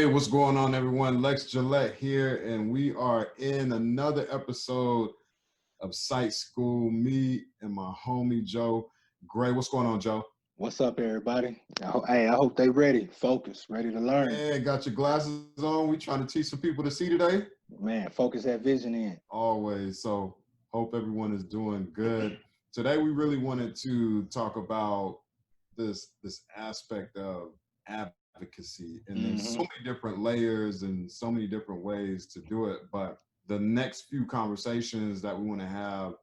Hey, what's going on, everyone? Lex Gillette here, and we are in another episode of Sight School. Me and my homie Joe Gray. What's going on, Joe? What's up, everybody? Hey, I hope they ready, focused, ready to learn. Man, got your glasses on. We trying to teach some people to see today. Man, focus that vision in. Always. So hope everyone is doing good. Today, we really wanted to talk about this aspect of advocacy, and there's so hmm many different layers and so many different ways to do it. But the next few conversations that we want to have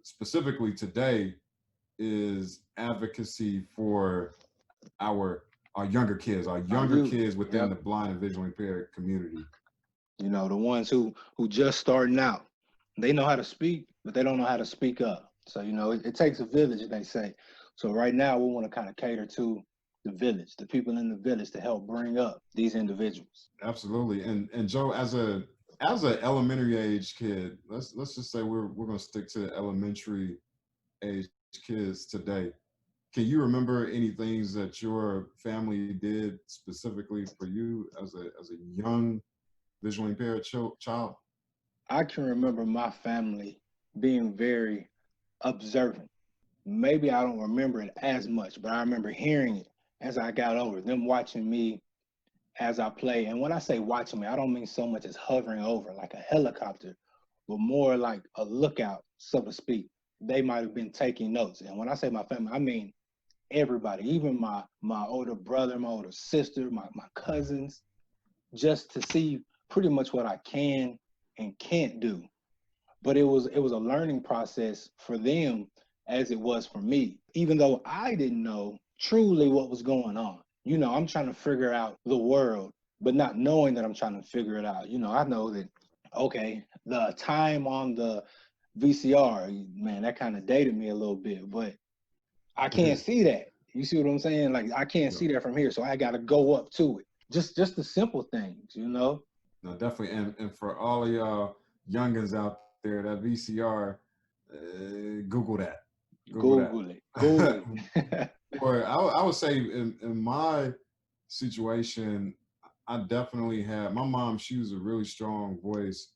specifically today is advocacy for our younger kids, our Our younger youth, kids within the yep. blind and visually impaired community. You know, the ones who just starting out. They know how to speak, but they don't know how to speak up. So, it takes a village, they say. So right now we want to kind of cater to the village, the people in the village to help bring up these individuals. Absolutely. And Joe, as a elementary age kid, let's just say we're gonna stick to elementary age kids today. Can you remember any things that your family did specifically for you as a young visually impaired child? I can remember my family being very observant. Maybe I don't remember it as much, but I remember hearing it as I got older, them watching me as I play. And when I say watching me, I don't mean so much as hovering over like a helicopter, but more like a lookout, so to speak. They might have been taking notes. And when I say my family, I mean everybody, even my older brother, my older sister, my cousins, just to see pretty much what I can and can't do. But it was a learning process for them as it was for me, even though I didn't know truly what was going on. I'm trying to figure out the world, but not knowing that I'm trying to figure it out. I know that, okay, the time on the VCR, man, that kind of dated me a little bit, but I can't see that. You see what I'm saying? Like I can't Yeah. see that from here, so I got to go up to it. Just the simple things. No, definitely. And for all of y'all youngins out there, that VCR, Google that. Google Google it. that. Google it. Or I would say in my situation, I definitely had my mom. She was a really strong voice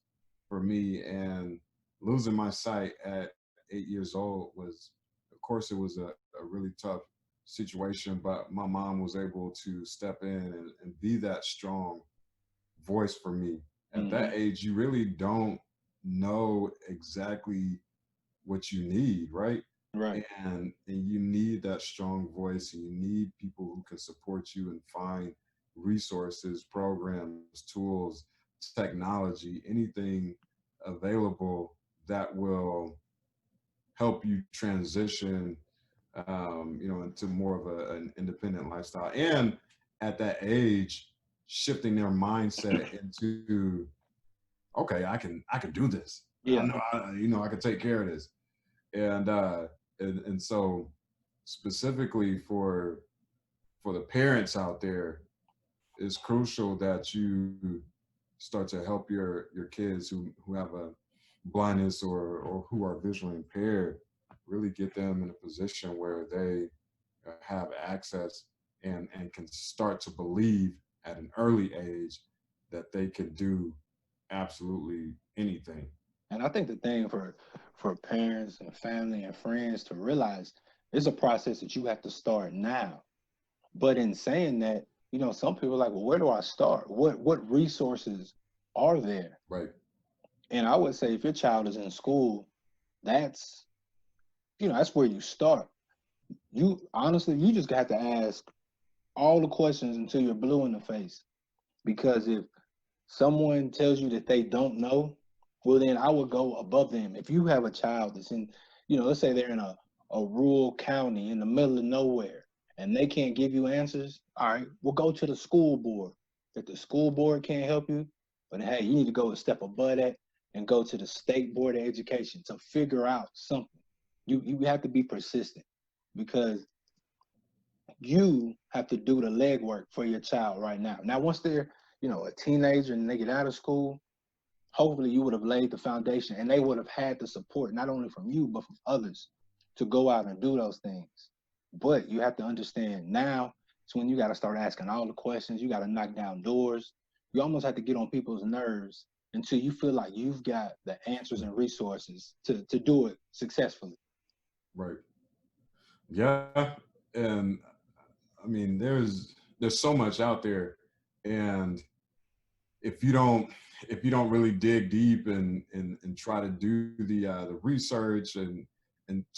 for me, and losing my sight at 8 years old was, of course, it was a really tough situation. But my mom was able to step in and be that strong voice for me. At that hmm age, you really don't know exactly what you need, right? Right. And you need that strong voice, and you need people who can support you and find resources, programs, tools, technology, anything available that will help you transition, into more of an independent lifestyle. And at that age, shifting their mindset into, okay, I can do this. I Yeah. know, I can take care of this. And so specifically for the parents out there, it's crucial that you start to help your kids who have a blindness or who are visually impaired, really get them in a position where they have access and can start to believe at an early age that they can do absolutely anything. And I think the thing for parents and family and friends to realize is a process that you have to start now. But in saying that, some people are like, well, where do I start? What resources are there? Right. And I would say if your child is in school, that's that's where you start. You honestly, you just got to ask all the questions until you're blue in the face. Because if someone tells you that they don't know, well, then I would go above them. If you have a child that's in, let's say they're in a rural county in the middle of nowhere and they can't give you answers, all right, we'll go to the school board. If the school board can't help you, but hey, you need to go a step above that and go to the state board of education to figure out something. You have to be persistent because you have to do the legwork for your child right now. Now, once they're, a teenager and they get out of school, hopefully you would have laid the foundation and they would have had the support, not only from you, but from others to go out and do those things. But you have to understand now it's when you got to start asking all the questions. You got to knock down doors. You almost have to get on people's nerves until you feel like you've got the answers and resources to do it successfully. Right. Yeah. And I mean, there's so much out there, and if you don't if you don't really dig deep and try to do the research and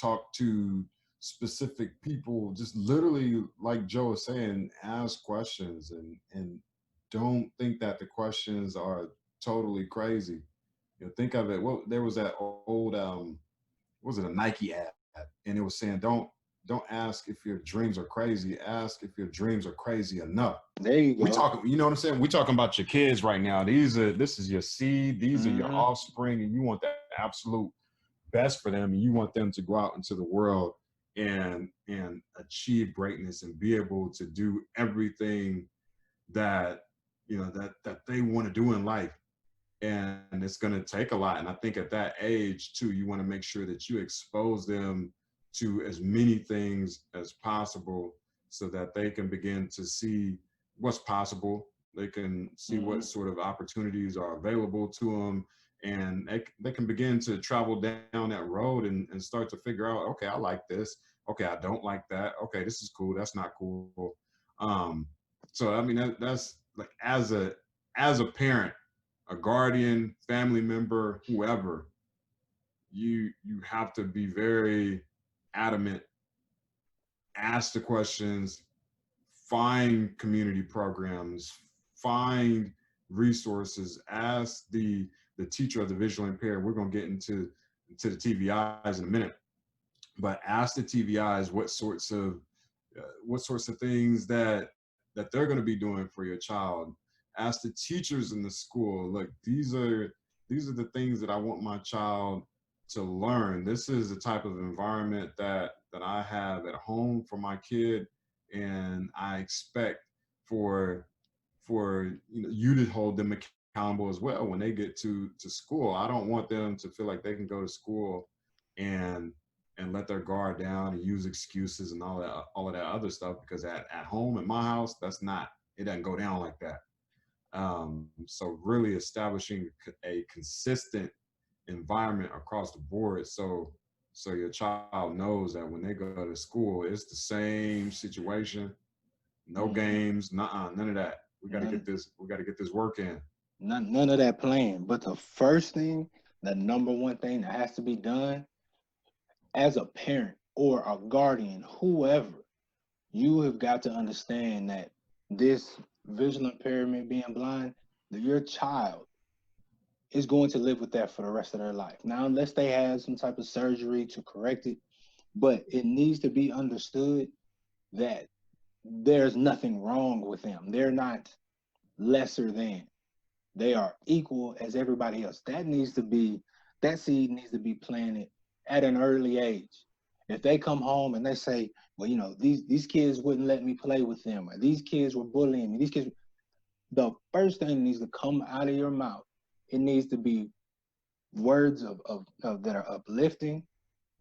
talk to specific people, just literally like Joe is saying, ask questions and don't think that the questions are totally crazy. You know, think of it. Well, there was that old what was it, a Nike ad, and it was saying don't ask if your dreams are crazy. Ask if your dreams are crazy enough. There you We go. talking, you know what I'm saying? We talking about your kids right now. This is your seed. These are your Hmm. offspring, and you want the absolute best for them, and you want them to go out into the world and achieve greatness and be able to do everything that that they want to do in life. And it's going to take a lot. And I think at that age too, you want to make sure that you expose them to as many things as possible so that they can begin to see what's possible. They can see what Hmm. sort of opportunities are available to them, and they can begin to travel down that road and start to figure out, okay, I like this, okay, I don't like that, okay, this is cool, that's not cool. um so I mean that's like, as a parent, a guardian, family member, whoever, you have to be very adamant, ask the questions, find community programs, find resources, ask the teacher of the visually impaired. We're going to get into the TVIs in a minute, but ask the TVIs what sorts of things that they're going to be doing for your child. Ask the teachers in the school, look, these are the things that I want my child to learn. This is the type of environment that I have at home for my kid, and I expect for you to hold them accountable as well when they get to school. I don't want them to feel like they can go to school and let their guard down and use excuses and all of that other stuff, because at home in my house, that's not, it doesn't go down like that. So really establishing a consistent environment across the board, so your child knows that when they go to school, it's the same situation. No Hmm. games, none of that. None, We got to get this work in. none of that playing. But the first thing, the number one thing that has to be done as a parent or a guardian, whoever, you have got to understand that this visual impairment, being blind, that your child is going to live with that for the rest of their life. Now, unless they have some type of surgery to correct it, but it needs to be understood that there's nothing wrong with them. They're not lesser than. They are equal as everybody else. That seed needs to be planted at an early age. If they come home and they say, well, these kids wouldn't let me play with them, or these kids were bullying me, these kids, the first thing needs to come out of your mouth, it needs to be words of that are uplifting.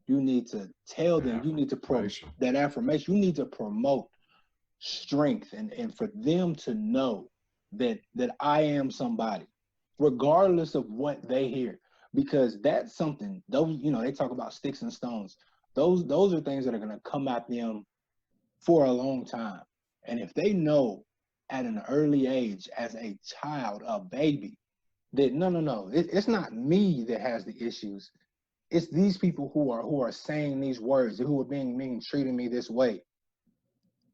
You need to tell The them, you need to affirmation. that affirmation, you need to promote strength, and for them to know that I am somebody, regardless of what they hear. Because that's something, those, they talk about sticks and stones. Those are things that are gonna come at them for a long time. And if they know at an early age, as a child, a baby, that no, it's not me that has the issues. It's these people who are saying these words, who are being mean, treating me this way.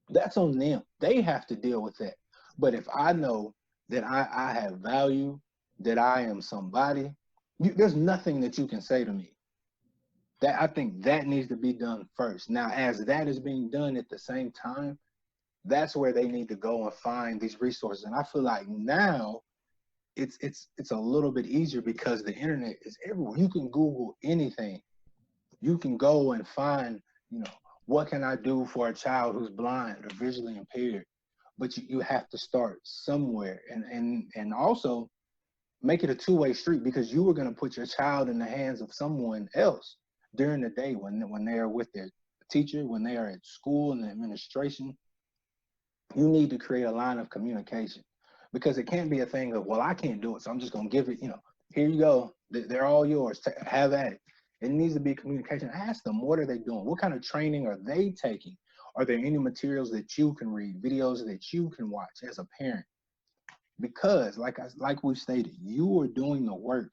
That's on them. They have to deal with that. But if I know that I have value, that I am somebody, there's nothing that you can say to me. That, I think that needs to be done first. Now, as that is being done at the same time, that's where they need to go and find these resources. And I feel like now it's a little bit easier because the internet is everywhere. You can Google anything. You can go and find, you know, what can I do for a child who's blind or visually impaired? But you have to start somewhere, and also make it a two-way street, because you were going to put your child in the hands of someone else during the day when they are with their teacher, when they are at school and the administration. You need to create a line of communication. because it can't be a thing of, well, I can't do it, so I'm just gonna give it, here you go. They're all yours. Have at it. It needs to be communication. Ask them, what are they doing? What kind of training are they taking? Are there any materials that you can read, videos that you can watch as a parent? Because, like we've stated, you are doing the work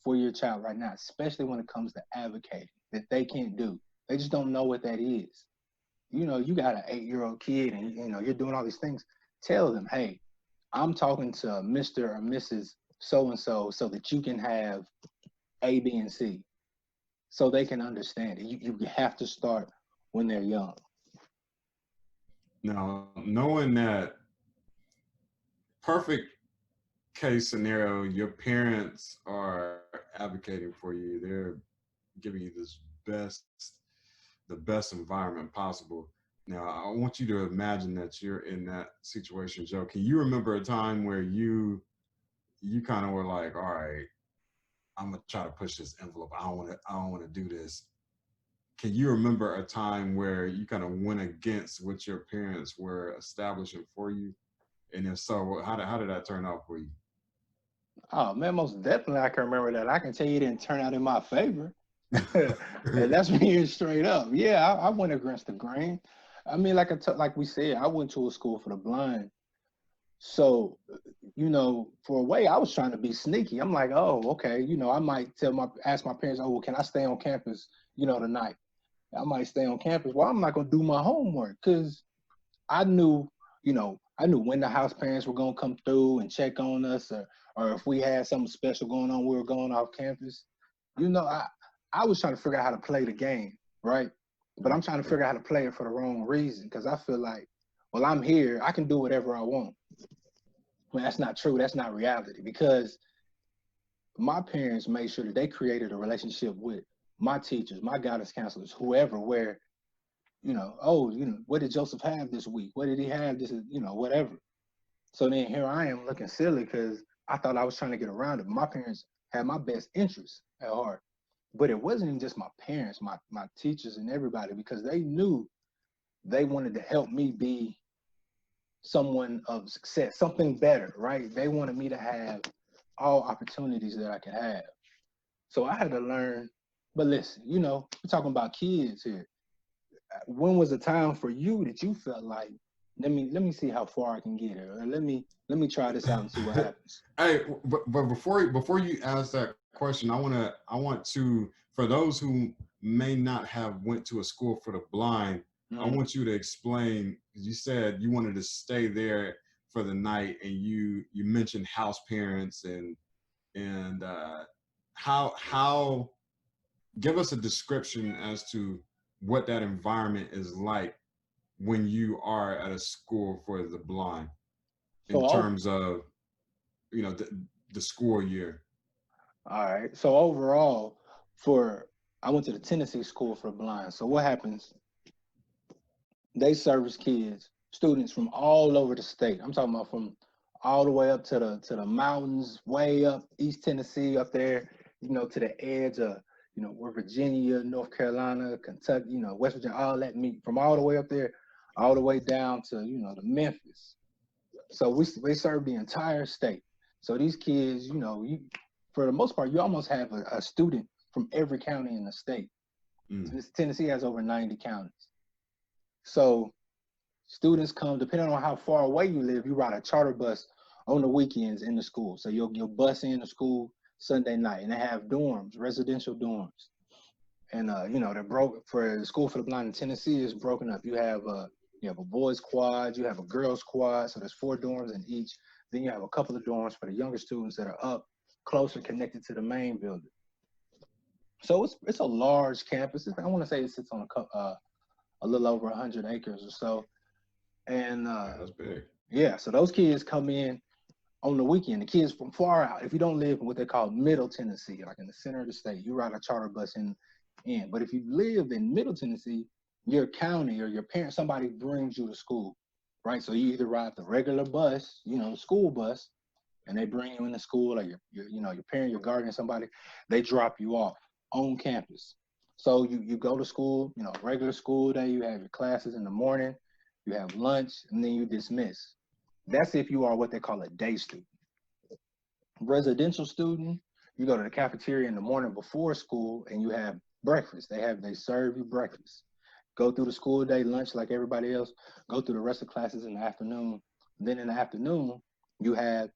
for your child right now, especially when it comes to advocating that they can't do. They just don't know what that is. You got an 8-year-old kid, and you're doing all these things. Tell them, hey, I'm talking to Mr. or Mrs. So and so, so that you can have A, B, and C, so they can understand it. You have to start when they're young. Now, knowing that perfect case scenario, your parents are advocating for you. They're giving you best, the best environment possible. Now, I want you to imagine that you're in that situation, Joe. Can you remember a time where you kind of were like, all right, I'm gonna try to push this envelope. I don't want to do this. Can you remember a time where you kind of went against what your parents were establishing for you? And if so, how did that turn out for you? Oh man, most definitely I can remember that. I can tell you it didn't turn out in my favor. And that's being straight up. Yeah, I went against the grain. I mean, like we said, I went to a school for the blind. So, for a way, I was trying to be sneaky. I'm like, oh, okay, I might ask my parents, oh, well, can I stay on campus, tonight? I might stay on campus. Well, I'm not gonna do my homework because I knew, I knew when the house parents were gonna come through and check on us, or if we had something special going on, we were going off campus. I was trying to figure out how to play the game, right? But I'm trying to figure out how to play it for the wrong reason because I feel like, well, I'm here, I can do whatever I want. Well, that's not true. That's not reality because my parents made sure that they created a relationship with my teachers, my guidance counselors, whoever, where, oh, what did Joseph have this week? What did he have this, whatever. So then here I am looking silly because I thought I was trying to get around it. My parents had my best interests at heart. But it wasn't even just my parents, my teachers and everybody, because they knew they wanted to help me be someone of success, something better, right? They wanted me to have all opportunities that I could have. So I had to learn. But listen, we're talking about kids here. When was the time for you that you felt like, let me see how far I can get here, or let me try this out and see what happens? Hey, but before you ask that question, I want to for those who may not have went to a school for the blind, I Mm-hmm. want you to explain. You said you wanted to stay there for the night, and you mentioned house parents and how give us a description as to what that environment is like when you are at a school for the blind in So, terms of the school year. all right. So overall, for I went to the Tennessee School for the Blind. So what happens? They service kids, students from all over the state. I'm talking about from all the way up to the mountains, way up East Tennessee, up there, to the edge of where Virginia, North Carolina, Kentucky, West Virginia, all that meet from all the way up there, all the way down to to Memphis. So we serve the entire state. So these kids, for the most part, you almost have a student from every county in the state. Mm. Tennessee has over 90 counties. So students come, depending on how far away you live, you ride a charter bus on the weekends in the school. So you'll bus in the school Sunday night, and they have dorms, residential dorms. And they're broke for the school for the blind in Tennessee is broken up. You have a boys quad, you have a girls quad, so there's 4 dorms in each. Then you have a couple of dorms for the younger students that are up closer, connected to the main building. So it's a large campus. I want to say it sits on a little over 100 acres or so. And Yeah, that's big. yeah, so those kids come in on the weekend. The kids from far out. If you don't live in what they call Middle Tennessee, like in the center of the state, you ride a charter bus in. But if you live in Middle Tennessee, your county or your parents, somebody brings you to school, right? So you either ride the regular bus, the school bus, and they bring you into school, or your parent, your guardian, somebody, they drop you off on campus. So you go to school, regular school day. You have your classes in the morning, you have lunch, and then you dismiss. That's if you are what they call a day student. Residential student, you go to the cafeteria in the morning before school and you have breakfast. They serve you breakfast. Go through the school day, lunch like everybody else, go through the rest of classes in the afternoon. Then in the afternoon, you have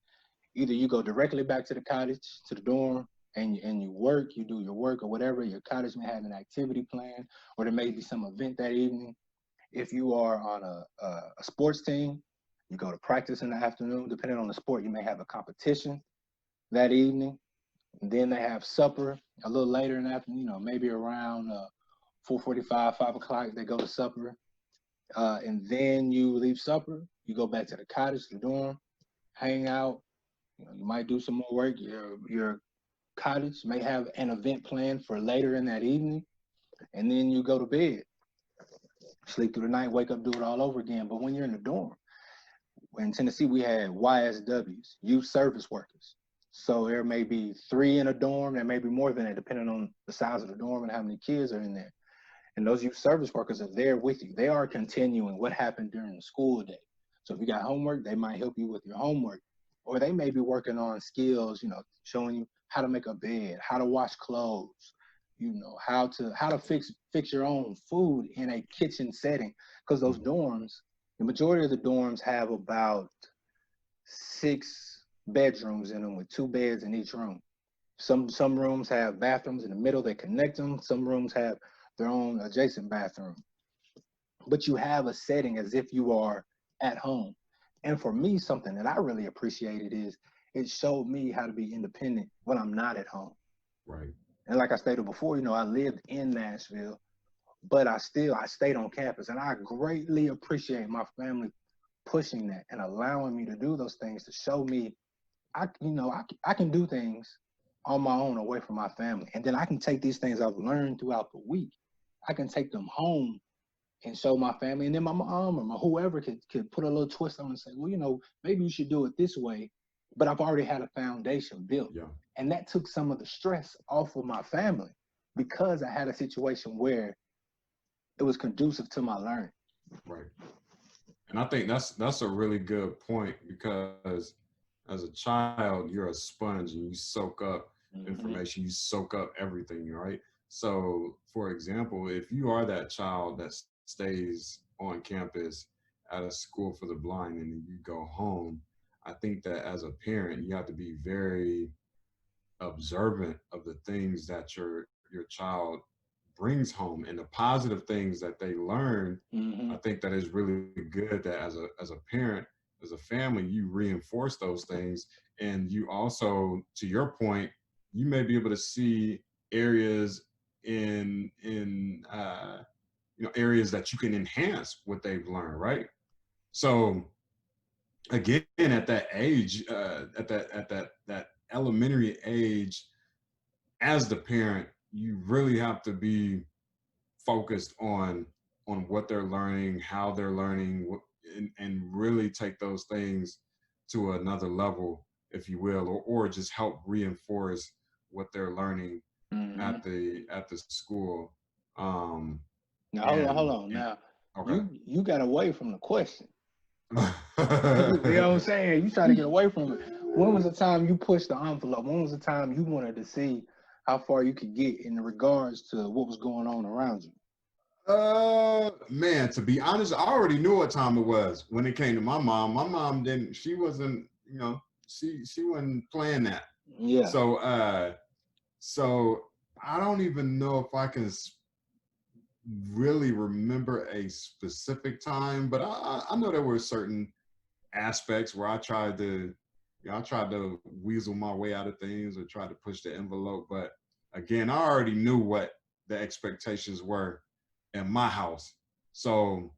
either you go directly back to the cottage, to the dorm, and you work, you do your work or whatever. Your cottage may have an activity plan, or there may be some event that evening. If you are on a sports team, you go to practice in the afternoon. Depending on the sport, you may have a competition that evening. And then they have supper a little later in the afternoon, maybe around 4:45, 5 o'clock. They go to supper, and then you leave supper. You go back to the cottage, the dorm, hang out. You might do some more work. Your cottage may have an event planned for later in that evening, and then you go to bed, sleep through the night, wake up, do it all over again. But when you're in the dorm, in Tennessee, we had YSWs, youth service workers. So there may be three in a dorm. There may be more than that, depending on the size of the dorm and how many kids are in there. And those youth service workers are there with you. They are continuing what happened during the school day. So if you got homework, they might help you with your homework. Or they may be working on skills, showing you how to make a bed, how to wash clothes, how to fix your own food in a kitchen setting. Because those dorms, the majority of the dorms have about 6 bedrooms in them with 2 beds in each room. Some rooms have bathrooms in the middle, they connect them. Some rooms have their own adjacent bathroom. But you have a setting as if you are at home. And for me, something that I really appreciated is it showed me how to be independent when I'm not at home. Right. And like I stated before, I lived in Nashville, but I stayed on campus, and I greatly appreciate my family pushing that and allowing me to do those things to show me I can do things on my own away from my family. And then I can take these things I've learned throughout the week. I can take them home and show my family. And then my mom or my whoever could put a little twist on and say, well, maybe you should do it this way. But I've already had a foundation built. Yeah. And that took some of the stress off of my family because I had a situation where it was conducive to my learning. Right. And I think that's a really good point because as a child, you're a sponge and you soak up Mm-hmm. information, you soak up everything, right? So, for example, if you are that child that stays on campus at a school for the blind and then you go home, I think that as a parent, you have to be very observant of the things that your child brings home and the positive things that they learn. I Mm-hmm. think that is really good that as a parent, as a family, you reinforce those things, and you also, to your point, you may be able to see areas in areas that you can enhance what they've learned, right? So again, at that age, at that elementary age, as the parent, you really have to be focused on what they're learning, how they're learning, and really take those things to another level, if you will, or just help reinforce what they're learning Mm-hmm. at the school. Um, Now hold and, on. and Now okay. you got away from the question. You know what I'm saying? You try to get away from it. When was the time you pushed the envelope? When was the time you wanted to see how far you could get in regards to what was going on around you? Man, to be honest, I already knew what time it was when it came to my mom. My mom didn't. She wasn't. She wasn't playing that. Yeah. So, so I don't even know if I can really remember a specific time, but I know there were certain aspects where I tried to weasel my way out of things or try to push the envelope. But again, I already knew what the expectations were in my house. So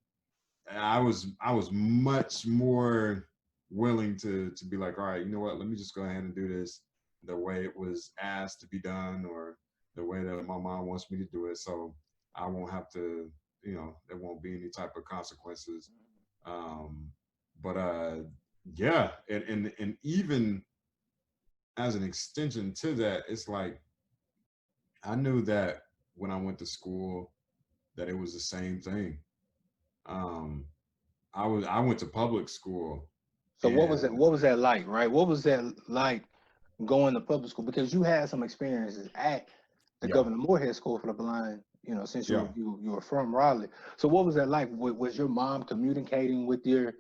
I was much more willing to be like, all right, you know what, let me just go ahead and do this the way it was asked to be done or the way that my mom wants me to do it. So I won't have to, there won't be any type of consequences. Um, but yeah, and even as an extension to that, it's like I knew that when I went to school that it was the same thing. Um, I went to public school, So what was that? And What was that like? Right? What was that like going to public school? Because you had some experiences at the yeah, Governor Moorhead School for the Blind. Since yeah, you were from Raleigh. So what was that like? Was your mom communicating with your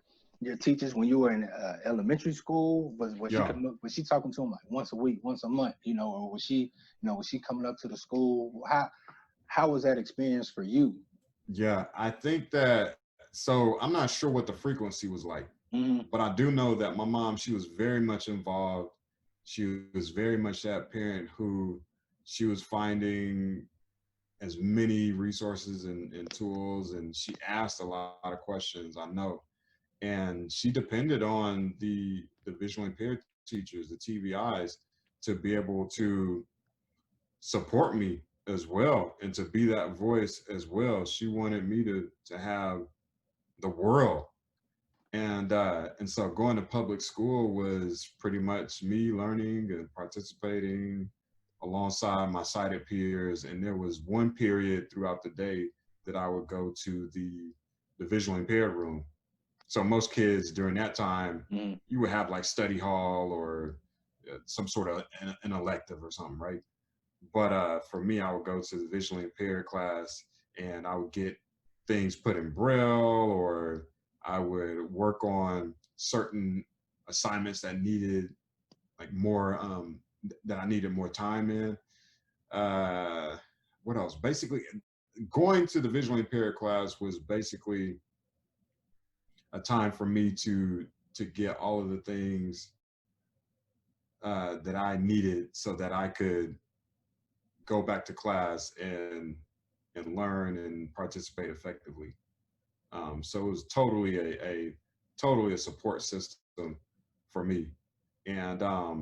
teachers when you were in elementary school? yeah. Was she talking to them like once a week, once a month? Or was she coming up to the school? How was that experience for you? Yeah, I think that, so I'm not sure what the frequency was like, Mm-hmm. but I do know that my mom, she was very much involved. She was very much that parent who she was finding as many resources and tools, and she asked a lot of questions, I know. And she depended on the visually impaired teachers, the TVIs, to be able to support me as well and to be that voice as well. She wanted me to have the world. And so going to public school was pretty much me learning and participating alongside my sighted peers. And there was one period throughout the day that I would go to the visually impaired room. So most kids during that time, Mm-hmm. you would have like study hall or some sort of an elective or something, right? But for me, I would go to the visually impaired class and I would get things put in braille, or I would work on certain assignments that needed like more, that I needed more time in. Uh, what else? Basically, going to the visually impaired class was basically a time for me to get all of the things that I needed so that I could go back to class and learn and participate effectively. So it was totally a support system for me. And I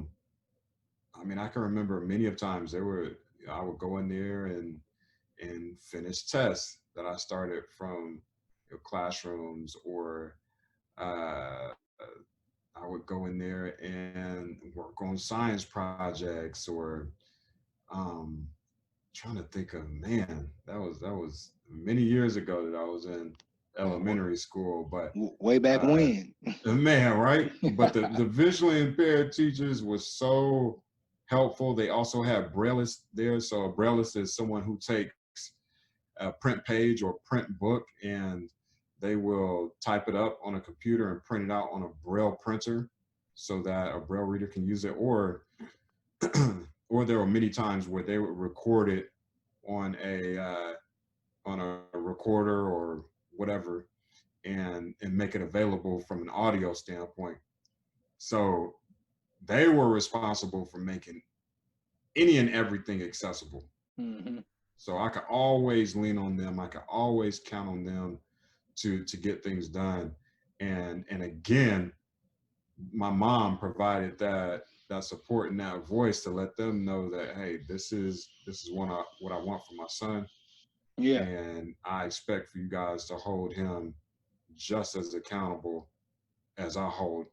mean, I can remember many of times I would go in there and finish tests that I started from classrooms, or uh, I would go in there and work on science projects, or um, trying to think of, man, that was many years ago that I was in Man, elementary school, but way back uh when. man, right? But the visually impaired teachers was so helpful. They also have braillists there. So a braillist is someone who takes a print page or print book and they will type it up on a computer and print it out on a braille printer so that a braille reader can use it, or there were many times where they would record it on a recorder or whatever, and make it available from an audio standpoint. So they were responsible for making any and everything accessible. Hmm. So I could always lean on them. I could always count on them to get things done. And again, my mom provided that support and that voice to let them know that, hey, this is what I want for my son, Yeah. and I expect for you guys to hold him just as accountable as I hold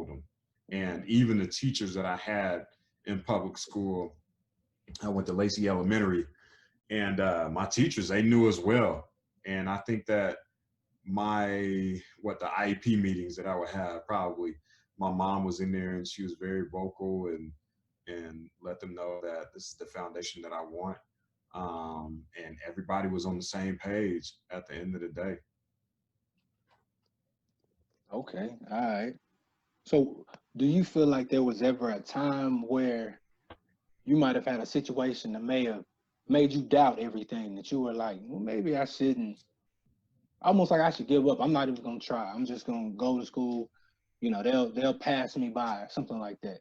them. And even the teachers that I had in public school, I went to Lacey Elementary, and my teachers, they knew as well. And I think that the IEP meetings that I would have, probably my mom was in there and she was very vocal and let them know that this is the foundation that I want. And everybody was on the same page at the end of the day. Okay. All right. So, do you feel like there was ever a time where you might have had a situation that may have made you doubt everything, that you were like, well, maybe I shouldn't, almost like I should give up. I'm not even gonna try. I'm just gonna go to school. They'll pass me by, something like that.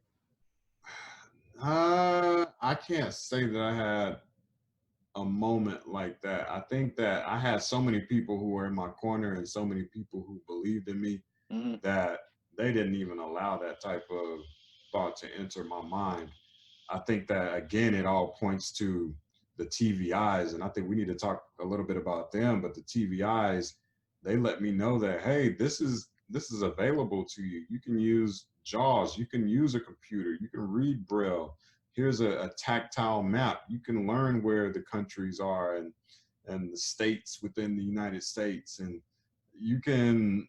I can't say that I had a moment like that. I think that I had so many people who were in my corner and so many people who believed in me Hmm. that they didn't even allow that type of thought to enter my mind. I think that again, it all points to the TVIs, and I think we need to talk a little bit about them. But the TVIs, they let me know that, hey, this is available to you. You can use JAWS, you can use a computer, you can read Braille. Here's a tactile map. You can learn where the countries are and the states within the United States, and you can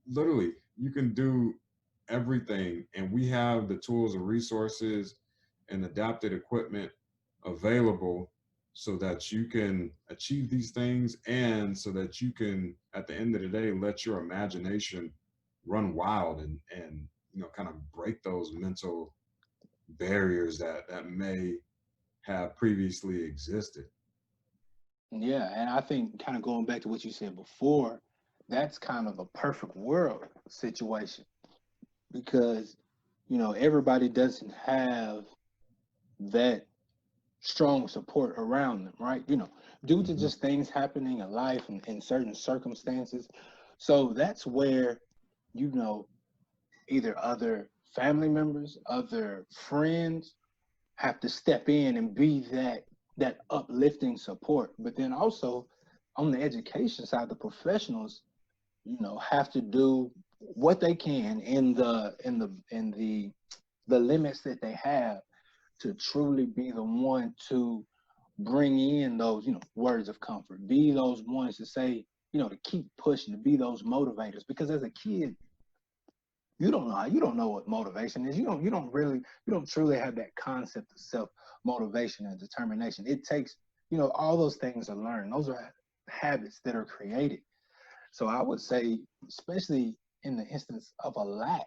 literally. you can do everything, and we have the tools and resources and adapted equipment available so that you can achieve these things, and so that you can, at the end of the day, let your imagination run wild, and kind of break those mental barriers that may have previously existed. Yeah, and I think kind of going back to what you said before, that's kind of a perfect world situation because everybody doesn't have that strong support around them, right? Due to Hmm. just things happening in life and in certain circumstances. So that's where, you know, either other family members, other friends have to step in and be that uplifting support. But then also on the education side, the professionals, have to do what they can in the limits that they have to truly be the one to bring in those, words of comfort, be those ones to say, to keep pushing, to be those motivators. Because as a kid, you don't know what motivation is. You don't truly have that concept of self motivation and determination. It takes, all those things are learned. Those are habits that are created. So I would say, especially in the instance of a lack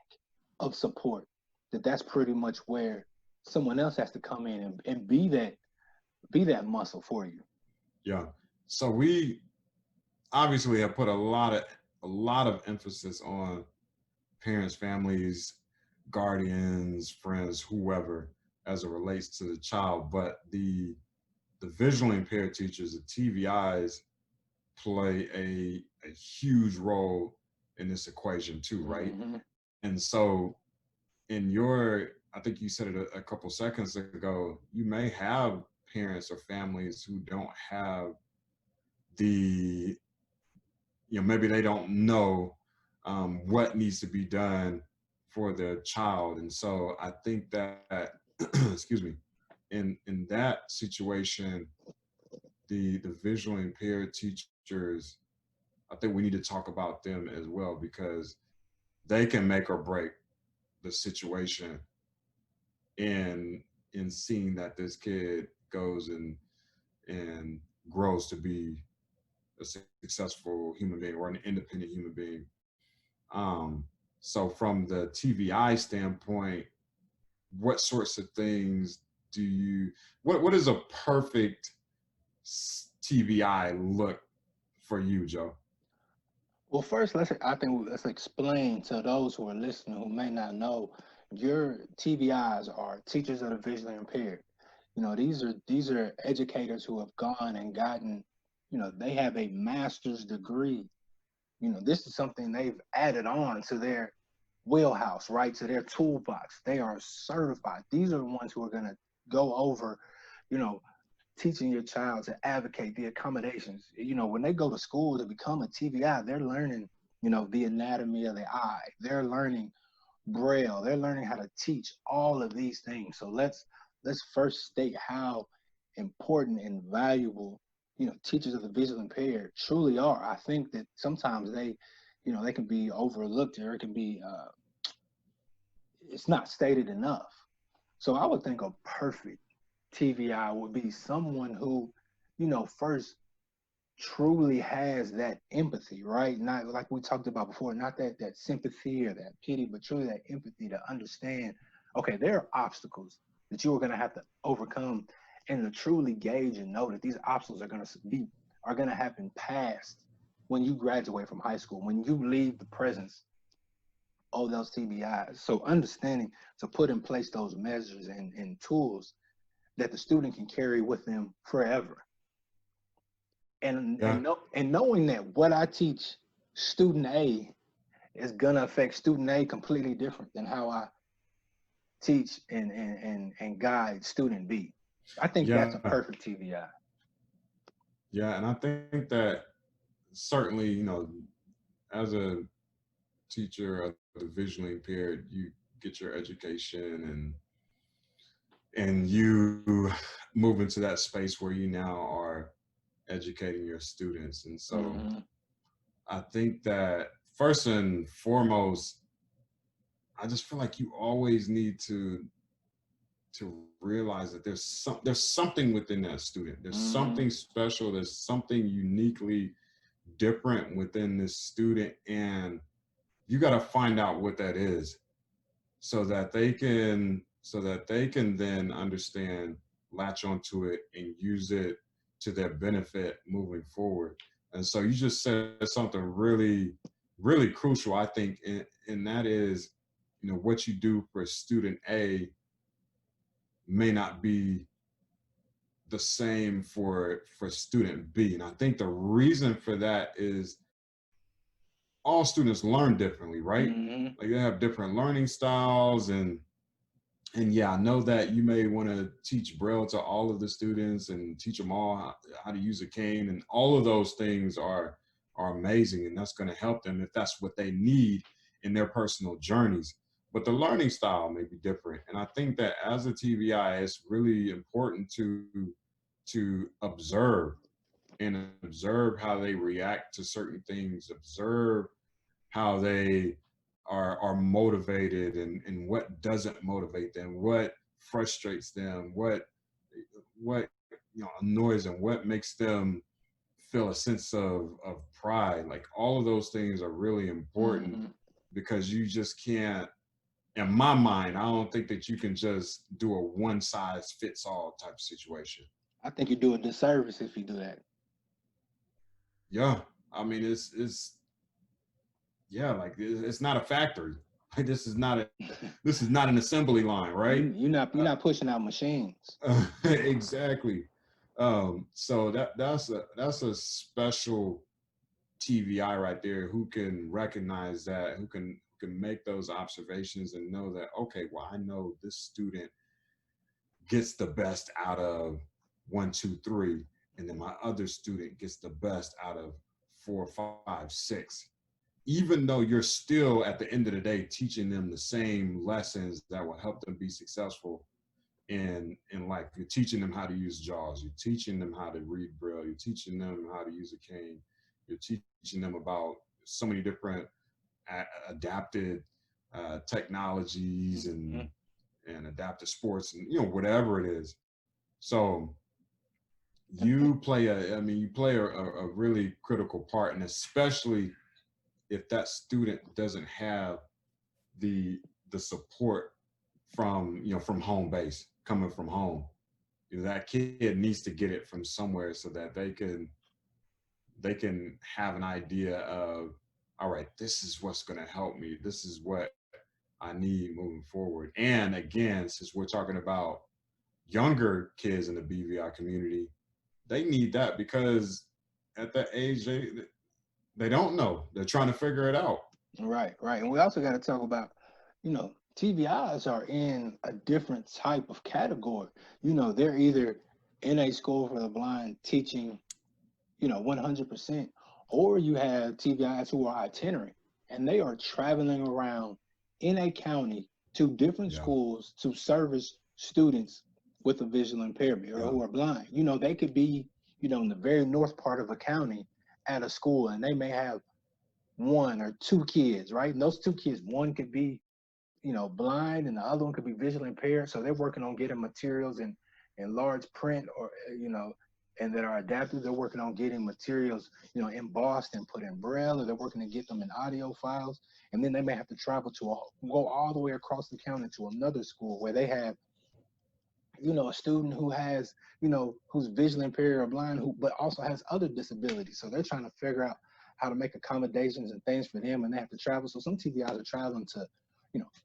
of support, that's pretty much where someone else has to come in and be that muscle for you. Yeah. So we obviously have put a lot of emphasis on parents, families, guardians, friends, whoever, as it relates to the child. But the visually impaired teachers, the TVIs, play a huge role in this equation too, right? Hmm. And so in your, I think you said it a couple seconds ago, you may have parents or families who don't have the, maybe they don't know what needs to be done for their child. And so I think that, excuse me, in that situation, the visually impaired teachers, I think we need to talk about them as well, because they can make or break the situation in seeing that this kid goes and grows to be a successful human being or an independent human being. Um, so from the TVI standpoint, what sorts of things do you what is a perfect TVI look for you, Joe? Well, first, let's explain to those who are listening who may not know. Your TVIs are teachers of the visually impaired. These are educators who have gone and gotten, they have a master's degree. This is something they've added on to their wheelhouse, right? To their toolbox. They are certified. These are the ones who are going to go over, you know, teaching your child to advocate the accommodations. When they go to school to become a TVI, they're learning, the anatomy of the eye. They're learning Braille. They're learning how to teach all of these things. So let's first state how important and valuable, teachers of the visually impaired truly are. I think that sometimes they can be overlooked, or it can be it's not stated enough. So I would think a perfect TVI would be someone who, first truly has that empathy, right? Not like we talked about before, not that sympathy or that pity, but truly that empathy to understand, okay, there are obstacles that you are going to have to overcome, and to truly gauge and know that these obstacles are going to happen past when you graduate from high school, when you leave the presence of those TBIs. So understanding to put in place those measures and tools that the student can carry with them forever. And Yeah, and know and knowing that what I teach student A is gonna affect student A completely different than how I teach and guide student B. I think that's a yeah, perfect TBI. yeah. And I think that certainly, as a teacher of the visually impaired, you get your education and you move into that space where you now are educating your students. And so Hmm. I think that first and foremost, I just feel like you always need to realize that there's something within that student. There's Mm-hmm. something special. There's something uniquely different within this student, and you got to find out what that is, so that they can then understand, latch onto it, and use it to their benefit moving forward. And so you just said something really, really crucial, I think, and that is, what you do for student A may not be the same for student B. And I think the reason for that is all students learn differently, right? Mm-hmm. Like they have different learning styles, and yeah, I know that you may want to teach Braille to all of the students and teach them all how to use a cane, and all of those things are amazing, and that's going to help them if that's what they need in their personal journeys. But the learning style may be different, and I think that as a TVI, it's really important to observe and observe how they react to certain things, observe how they are motivated, and what doesn't motivate them, what frustrates them, what annoys them, what makes them feel a sense of pride. Like all of those things are really important, Mm-hmm. because you just can't, in my mind, I don't think that you can just do a one size fits all type of situation. I think you do a disservice if you do that. Yeah, I mean, it's yeah, like it's not a factory. Like this is not an assembly line, right? You're not pushing out machines. Exactly. So that's a special TVI right there, who can recognize that, who can make those observations and know that, okay, well, I know this student gets the best out of 1, 2, 3, and then my other student gets the best out of 4, 5, 6. Even though you're still at the end of the day teaching them the same lessons that will help them be successful in life. You're teaching them how to use JAWS, you're teaching them how to read Braille, you're teaching them how to use a cane, you're teaching them about so many different adapted technologies, Mm-hmm. and adaptive sports, and whatever it is. So And you play a really critical part, and especially if that student doesn't have the the support from home base, coming from home. That kid needs to get it from somewhere, so that they can have an idea of, all right, this is what's going to help me, this is what I need moving forward. And again, since we're talking about younger kids in the BVI community, they need that, because at that age they don't know, they're trying to figure it out. right, right. And we also got to talk about, TVIs are in a different type of category. They're either in a school for the blind teaching, 100%, or you have TVIs who are itinerant and they are traveling around in a county to different Yeah, schools to service students with a visual impairment or yeah, who are blind. They could be, in the very north part of a county at a school and they may have one or two kids, right? And those two kids, one could be, blind and the other one could be visually impaired. So they're working on getting materials in large print or, and that are adapted. They're working on getting materials, embossed and put in Braille, or they're working to get them in audio files. And then they may have to travel go all the way across the county to another school where they have, a student who has, who's visually impaired or blind, who but also has other disabilities. So they're trying to figure out how to make accommodations and things for them, and they have to travel. So some TVIs are traveling to,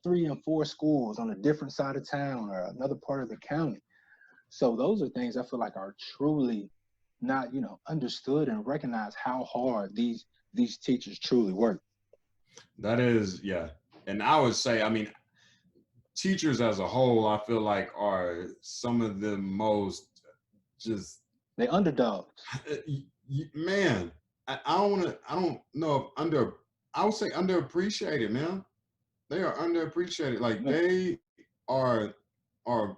3 and 4 schools on a different side of town or another part of the county. So those are things I feel like are truly not, understood and recognized how hard these teachers truly work. that is, yeah. And I would say, I mean, teachers as a whole, I feel like, are some of the most just They underdogs. man. I don't know if I would say underappreciated, man. They are underappreciated. Like Man, they are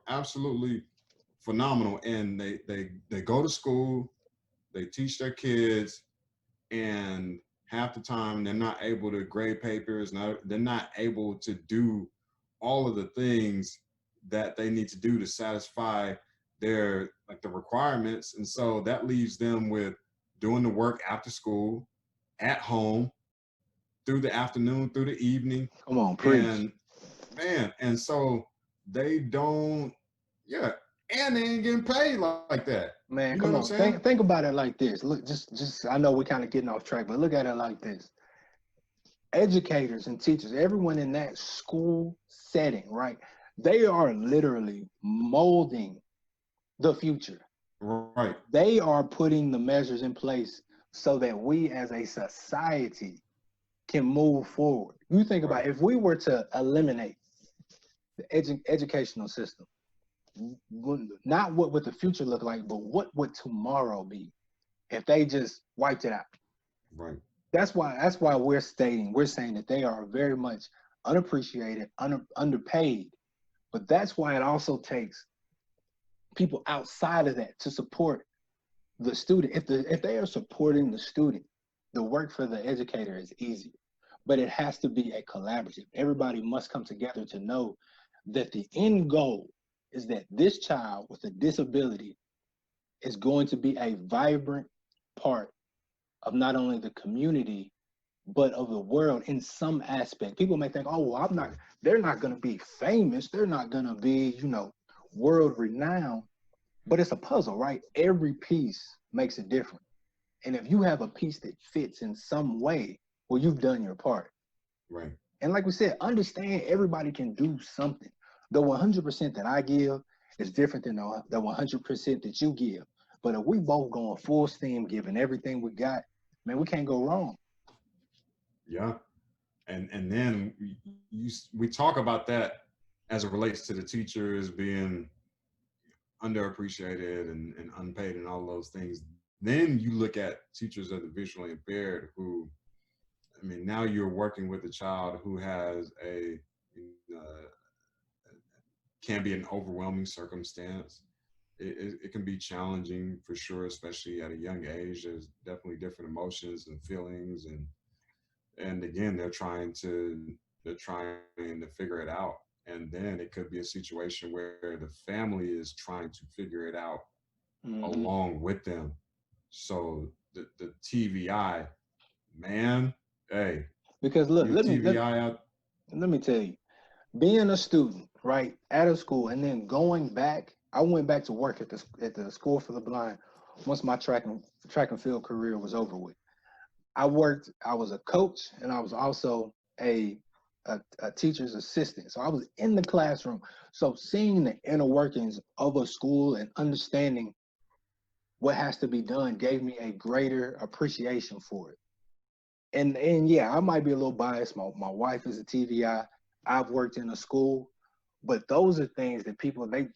absolutely phenomenal, and they go to school, they teach their kids, and half the time they're not able to grade papers. They're not able to do all of the things that they need to do to satisfy their like the requirements. And so that leaves them with doing the work after school, at home, through the afternoon, through the evening. Come on, And preach. man, and so they don't, yeah, and they ain't getting paid like that. You know Man, what I'm come on. saying? Think about it like this. Look, just I know we're kind of getting off track, but look at it like this. Educators and teachers, everyone in that school setting, right? They are literally molding the future. Right. They are putting the measures in place so that we as a society can move forward. You think Right. about if we were to eliminate the educational system, not what would the future look like, but what would tomorrow be if they just wiped it out? Right. That's why we're saying that they are very much unappreciated, underpaid. But that's why it also takes people outside of that to support the student. If they are supporting the student, the work for the educator is easier. But it has to be a collaborative. Everybody must come together to know that the end goal is that this child with a disability is going to be a vibrant part of not only the community but of the world in some aspect. People may think, oh, well, I'm not, Right. they're not going to be famous. They're not going to be, world renowned, but it's a puzzle, right? Every piece makes it different. And if you have a piece that fits in some way, well, you've done your part. Right. And like we said, understand everybody can do something. The 100% that I give is different than the 100% that you give. But if we both going full steam, giving everything we got, man, we can't go wrong. Yeah. And then we talk about that as it relates to the teachers being underappreciated and unpaid and all those things. Then you look at teachers of the visually impaired who, I mean, now you're working with a child who has can be an overwhelming circumstance. It can be challenging for sure, especially at a young age. There's definitely different emotions and feelings, and again, they're trying to figure it out. And then it could be a situation where the family is trying to figure it out Hmm. along with them. So the TVI, man, hey, Because look, you TVI out. let me tell you, being a student, right, at a school, and then going back, I went back to work at the school for the blind once my track and field career was over with. I was a coach and I was also a teacher's assistant. So I was in the classroom. So seeing the inner workings of a school and understanding what has to be done gave me a greater appreciation for it. And yeah, I might be a little biased. My wife is a TVI. I've worked in a school, but those are things that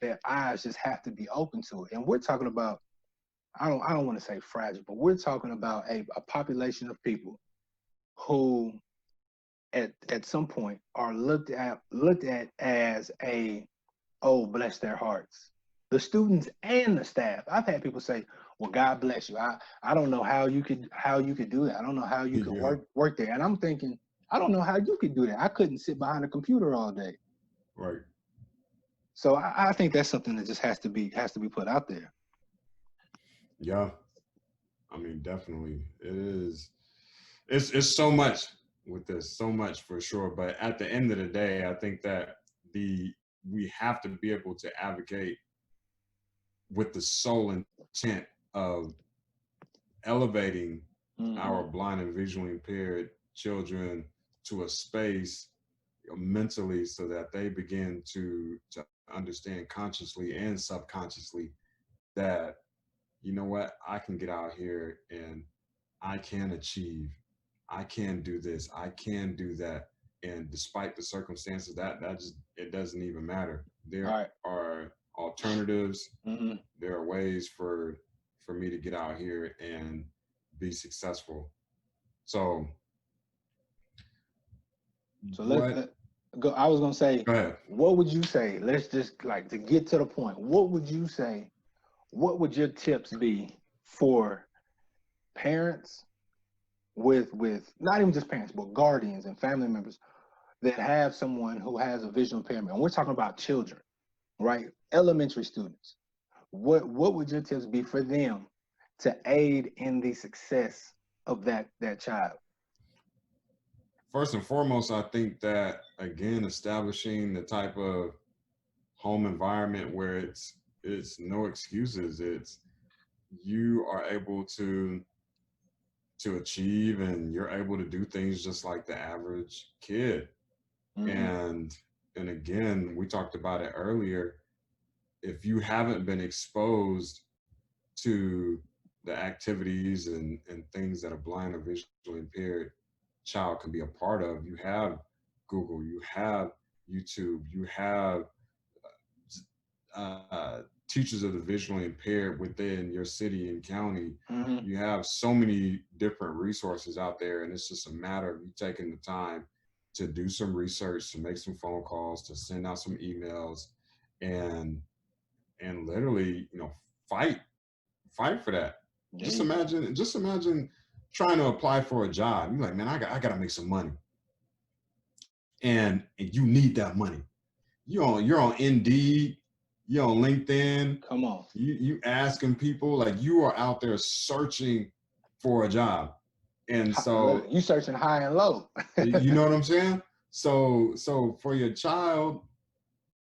their eyes just have to be open to it. And we're talking about, I don't want to say fragile, but we're talking about a population of people who at some point are looked at as a, oh, bless their hearts. The students and the staff. I've had people say, well, God bless you. I don't know how you could do that. I don't know how you could Yeah, work there. And I'm thinking, I don't know how you could do that. I couldn't sit behind a computer all day. right. So I think that's something that just has to be put out there. Yeah, I mean, definitely, it is. It's so much with this, so much for sure. But at the end of the day, I think that the we have to be able to advocate with the sole intent of elevating our Hmm. blind and visually impaired children to a space mentally so that they begin to understand consciously and subconsciously that you know what, I can get out here and I can achieve, I can do this, I can do that. And despite the circumstances, that just it doesn't even matter. All There right. are alternatives. Mm-hmm. There are ways for me to get out here and be successful. So So what let go. I was gonna say, go ahead. what would you say? Let's just like to get to the point. What would you say? What would your tips be for parents with not even just parents, but guardians and family members that have someone who has a visual impairment, and we're talking about children, right? Elementary students. What would your tips be for them to aid in the success of that child? First and foremost, I think that again, establishing the type of home environment where it's no excuses. It's you are able to achieve and you're able to do things just like the average kid. Mm-hmm. And and again, we talked about it earlier. If you haven't been exposed to the activities and things that a blind or visually impaired child can be a part of, you have Google, you have YouTube, you have teachers of the visually impaired within your city and county. Mm-hmm. You have so many different resources out there, and it's just a matter of you taking the time to do some research, to make some phone calls, to send out some emails, and literally, fight fight for that. There Just you go. imagine, just imagine trying to apply for a job. You're like, man, I gotta make some money, and you need that money. You're on Indeed, you're on LinkedIn, Come on. you asking people, like you are out there searching for a job. And Look, so you searching high and low. you know what I'm saying? So for your child,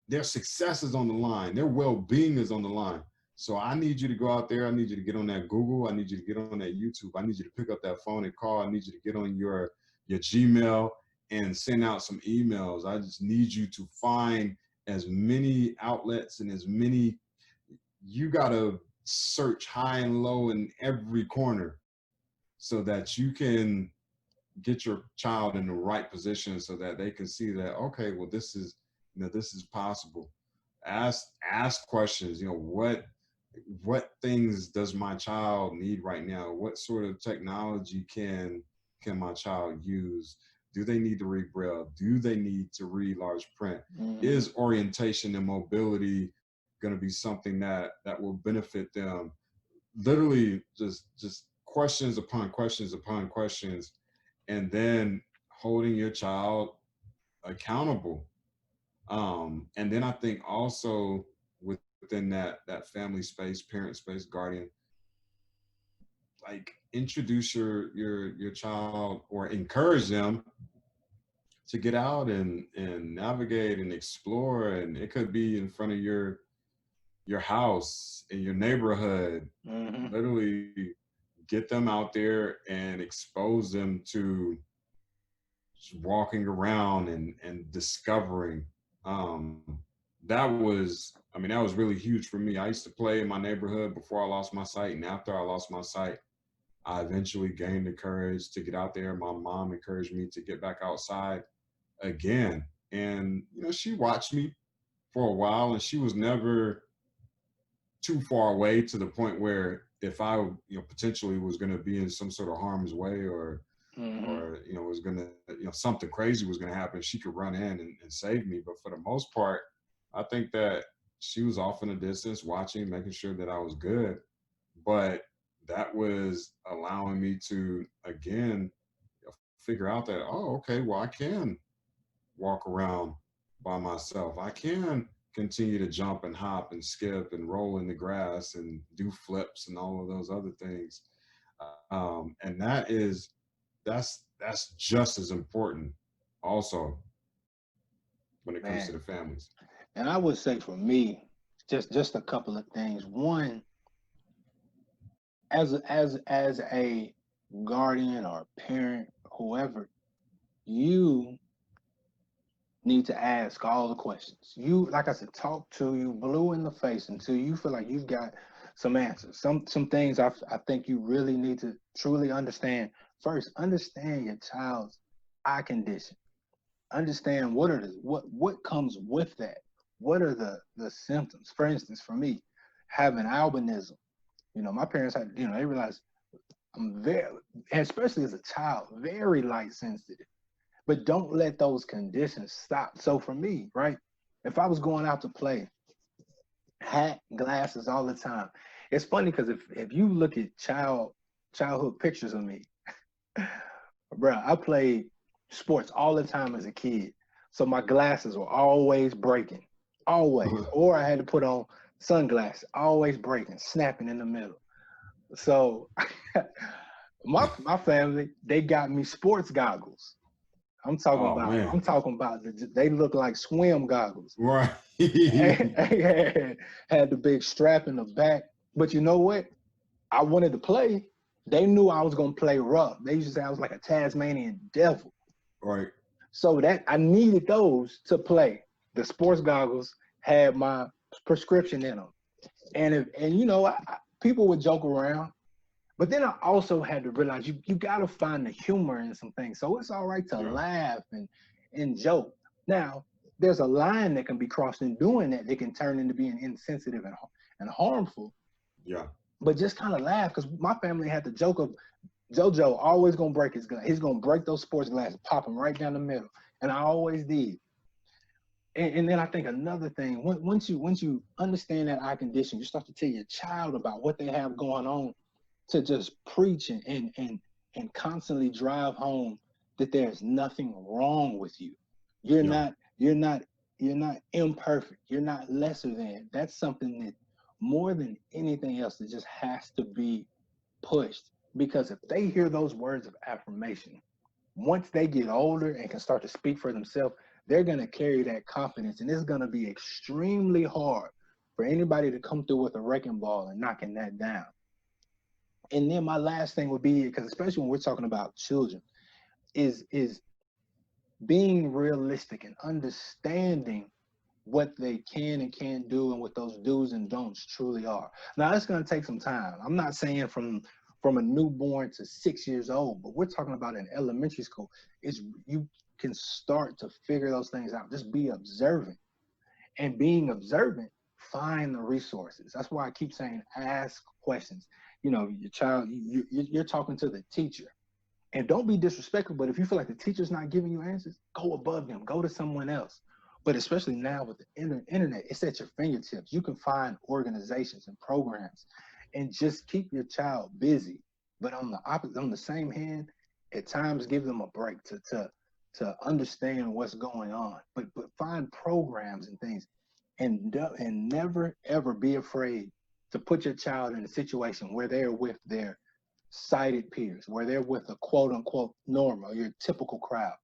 their success is on the line, their well-being is on the line. So I need you to go out there, I need you to get on that Google, I need you to get on that YouTube, I need you to pick up that phone and call, I need you to get on your Gmail and send out some emails. I just need you to find as many outlets and as many, you got to search high and low in every corner so that you can get your child in the right position so that they can see that, okay, well, this is possible. Ask questions. What things does my child need right now? What sort of technology can my child use? Do they need to read braille? Do they need to read large print? Mm-hmm. Is orientation and mobility going to be something that will benefit them? Literally, just questions upon questions upon questions, and then holding your child accountable. And then I think also within that family space, parent space, guardian, like introduce your child or encourage them to get out and navigate and explore. And it could be in front of your house in your neighborhood. Mm-hmm. Literally get them out there and expose them to walking around and discovering. Um, that was, I mean, that was really huge for me. I used to play in my neighborhood before I lost my sight, and after I lost my sight, I eventually gained the courage to get out there. My mom encouraged me to get back outside again, and she watched me for a while, and she was never too far away to the point where if I potentially was going to be in some sort of harm's way, Mm-hmm. or was gonna something crazy was gonna happen, she could run in and save me. But for the most part, I think that she was off in the distance watching, making sure that I was good. But that was allowing me to again figure out that, oh, okay, well, I can walk around by myself, I can continue to jump and hop and skip and roll in the grass and do flips and all of those other things. And that's just as important also when it comes to Man. the families. And I would say for me, just a couple of things. One, as a guardian or parent, whoever, you need to ask all the questions. You, like I said, talk to you blue in the face until you feel like you've got some answers. Some things I think you really need to truly understand. First, understand your child's eye condition. Understand what comes with that. What are the symptoms? For instance, for me, having albinism. My parents had, they realized I'm very, especially as a child, very light sensitive. But don't let those conditions stop. So for me, right, if I was going out to play, hat, glasses all the time. It's funny because if you look at childhood pictures of me, Bro, I played sports all the time as a kid. So my glasses were always breaking. Always. Or I had to put on sunglasses, always breaking, snapping in the middle. So my family, they got me sports goggles. Oh man. I'm talking about they look like swim goggles. Right. Had the big strap in the back. But you know what? I wanted to play. They knew I was gonna play rough. They used to say I was like a Tasmanian devil. Right. So that I needed those to play. The sports goggles had my prescription in them, and you know people would joke around, but then I also had to realize you got to find the humor in some things. So it's all right to Yeah. laugh and joke. Now there's a line that can be crossed in doing that. They can turn into being insensitive and harmful. Yeah. But just kind of laugh because my family had the joke of JoJo always gonna break his glass. He's gonna break those sports glasses, pop them right down the middle, and I always did. And then I think another thing, once you understand that eye condition, you start to tell your child about what they have going on, to just preach and constantly drive home that there's nothing wrong with you. You're Yeah. not you're not you're not imperfect. You're not lesser than. That's something that more than anything else that just has to be pushed, because if they hear those words of affirmation, once they get older and can start to speak for themselves, they're going to carry that confidence. And it's going to be extremely hard for anybody to come through with a wrecking ball and knocking that down. And then my last thing would be, because especially when we're talking about children, is being realistic and understanding what they can and can't do and what those do's and don'ts truly are. Now it's going to take some time. I'm not saying from a newborn to 6 years old, but we're talking about in elementary school. It's you can start to figure those things out. Just be observant, and being observant, find the resources. That's why I keep saying ask questions. You know, your child, you're talking to the teacher, and don't be disrespectful, but if you feel like the teacher's not giving you answers, go above them, go to someone else. But especially now with the internet, it's at your fingertips. You can find organizations and programs and just keep your child busy. But on the same hand, at times give them a break to understand what's going on. But find programs and things, and never ever be afraid to put your child in a situation where they're with their sighted peers, where they're with a quote unquote normal, your typical crowd.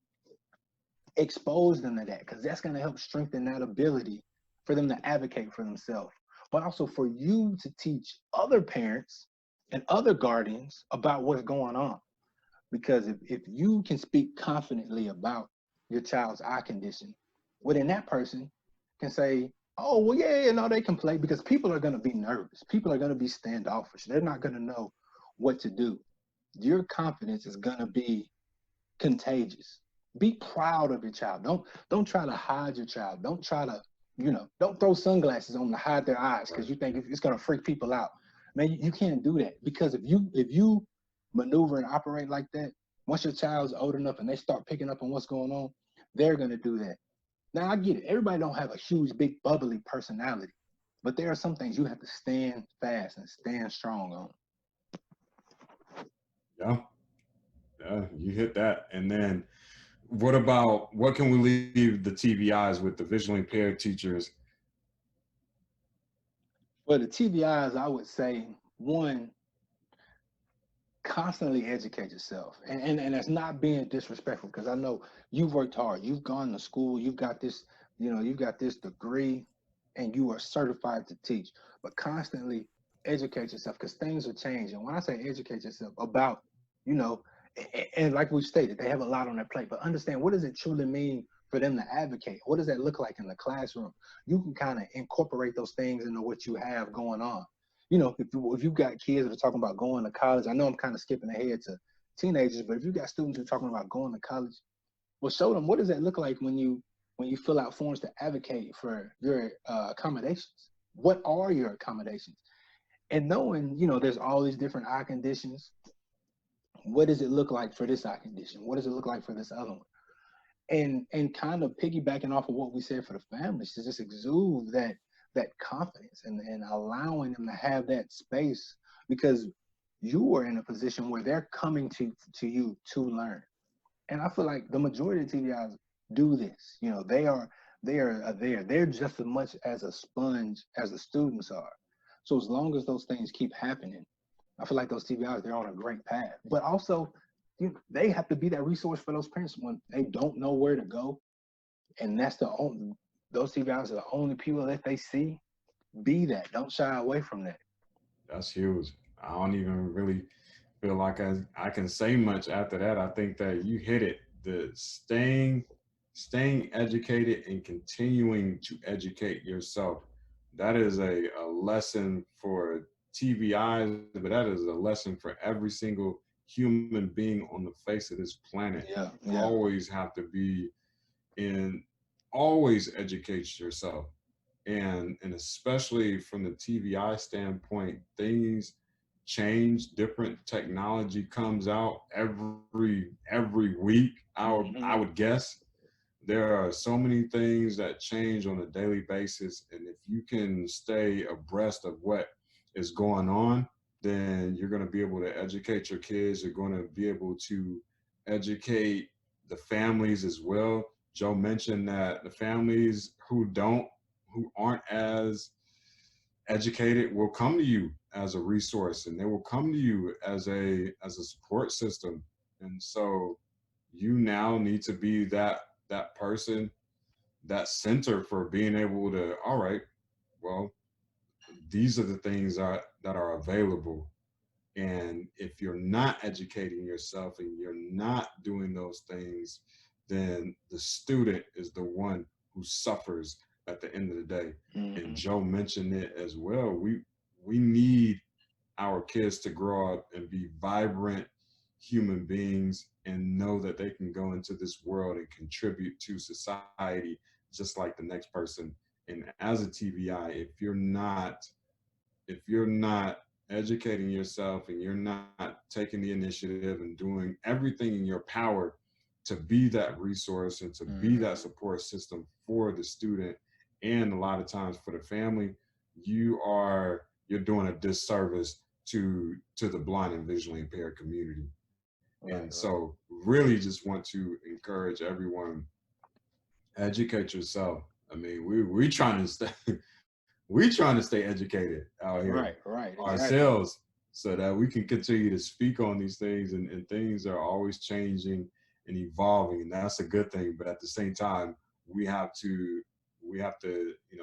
Expose them to that, because that's going to help strengthen that ability for them to advocate for themselves, but also for you to teach other parents and other guardians about what's going on. Because if you can speak confidently about your child's eye condition, well, then that person can say, oh, well, yeah, no, they can play, because people are going to be nervous. People are going to be standoffish. They're not going to know what to do. Your confidence is going to be contagious. Be proud of your child. Don't try to hide your child. Don't try to, don't throw sunglasses on to hide their eyes Right. because you think it's going to freak people out. Man, you can't do that, because if you maneuver and operate like that, once your child's old enough and they start picking up on what's going on, they're going to do that. Now I get it. Everybody don't have a huge, big, bubbly personality, but there are some things you have to stand fast and stand strong on. Yeah. Yeah. You hit that. And then what can we leave the TVIs with, the visually impaired teachers? Well, the TBIs, I would say, one, constantly educate yourself, and that's not being disrespectful, because I know you've worked hard, you've gone to school, you've got this degree, and you are certified to teach. But constantly educate yourself, because things are changing. When I say educate yourself about, you know and like we stated, they have a lot on their plate, but understand, what does it truly mean for them to advocate? What does that look like in the classroom? You can kind of incorporate those things into what you have going on. If you've got kids that are talking about going to college, I know I'm kind of skipping ahead to teenagers, but if you got students who are talking about going to college, well, show them, what does that look like when you fill out forms to advocate for your accommodations. What are your accommodations? And knowing, there's all these different eye conditions. What does it look like for this eye condition? What does it look like for this other one? And kind of piggybacking off of what we said for the families, to just exude that confidence, and allowing them to have that space. Because you are in a position where they're coming to you to learn. And I feel like the majority of TVIs do this. You know, they are there. They're just as much as a sponge as the students are. So as long as those things keep happening, I feel like those TVIs, they're on a great path. But also, they have to be that resource for those parents when they don't know where to go. And that's the only those TVIs are the only people that they see. Be that. Don't shy away from that. That's huge. I don't even really feel like I can say much after that. I think that you hit it. The staying educated and continuing to educate yourself. That is a lesson for TVIs, but that is a lesson for every single human being on the face of this planet. Yeah, You yeah. always have to be in, always educate yourself. And especially from the TVI standpoint, things change. Different technology comes out every week. I Hmm. would guess there are so many things that change on a daily basis, and if you can stay abreast of what is going on, then you're going to be able to educate your kids. You're going to be able to educate the families as well. Joe mentioned that the families who aren't as educated will come to you as a resource, and they will come to you as a support system. And so you now need to be that person, that center for being able to, all right, well, these are the things that are available. And if you're not educating yourself and you're not doing those things, then the student is the one who suffers at the end of the day. And Hmm. Joe mentioned it as well. We need our kids to grow up and be vibrant human beings and know that they can go into this world and contribute to society just like the next person. And as a TBI, if you're not educating yourself and you're not taking the initiative and doing everything in your power to be that resource and to be that Hmm. support system for the student and a lot of times for the family, you're doing a disservice to the blind and visually impaired community. And Right, so right. really just want to encourage everyone, educate yourself. I mean, we trying to stay we trying to stay educated out here Right, right, exactly. ourselves so that we can continue to speak on these things, and things are always changing and evolving, and that's a good thing. But at the same time, we have to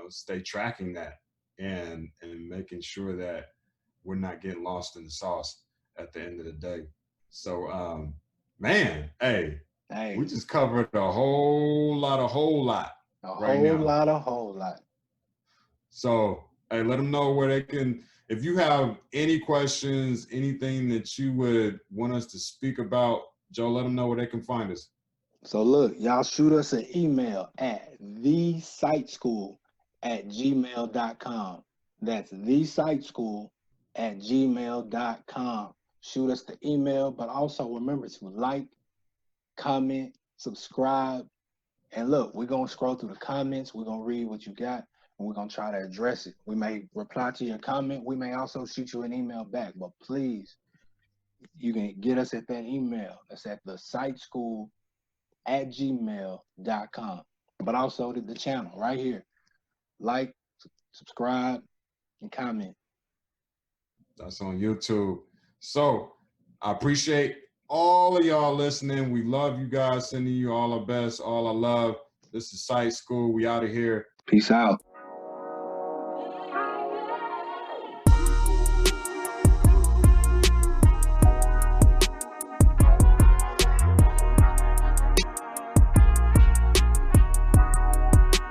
stay tracking that and making sure that we're not getting lost in the sauce at the end of the day. So man, hey, we Hey, just covered a whole lot a right whole now. lot, a whole lot. So, hey, let them know where they can. If you have any questions, anything that you would want us to speak about, Joe, let them know where they can find us. So look, y'all shoot us an email at thesiteschool@gmail.com. That's thesiteschool@gmail.com. Shoot us the email, but also remember to like, comment, subscribe. And look, we're gonna scroll through the comments, we're gonna read what you got, and we're gonna try to address it. We may reply to your comment, we may also shoot you an email back, but please, you can get us at that email. That's at the site school at gmail.com. But also the channel right here. Like, subscribe, and comment. That's on YouTube. So, I appreciate all of y'all listening. We love you guys, sending you all our best, all our love. This is Site School. We out of here. Peace out.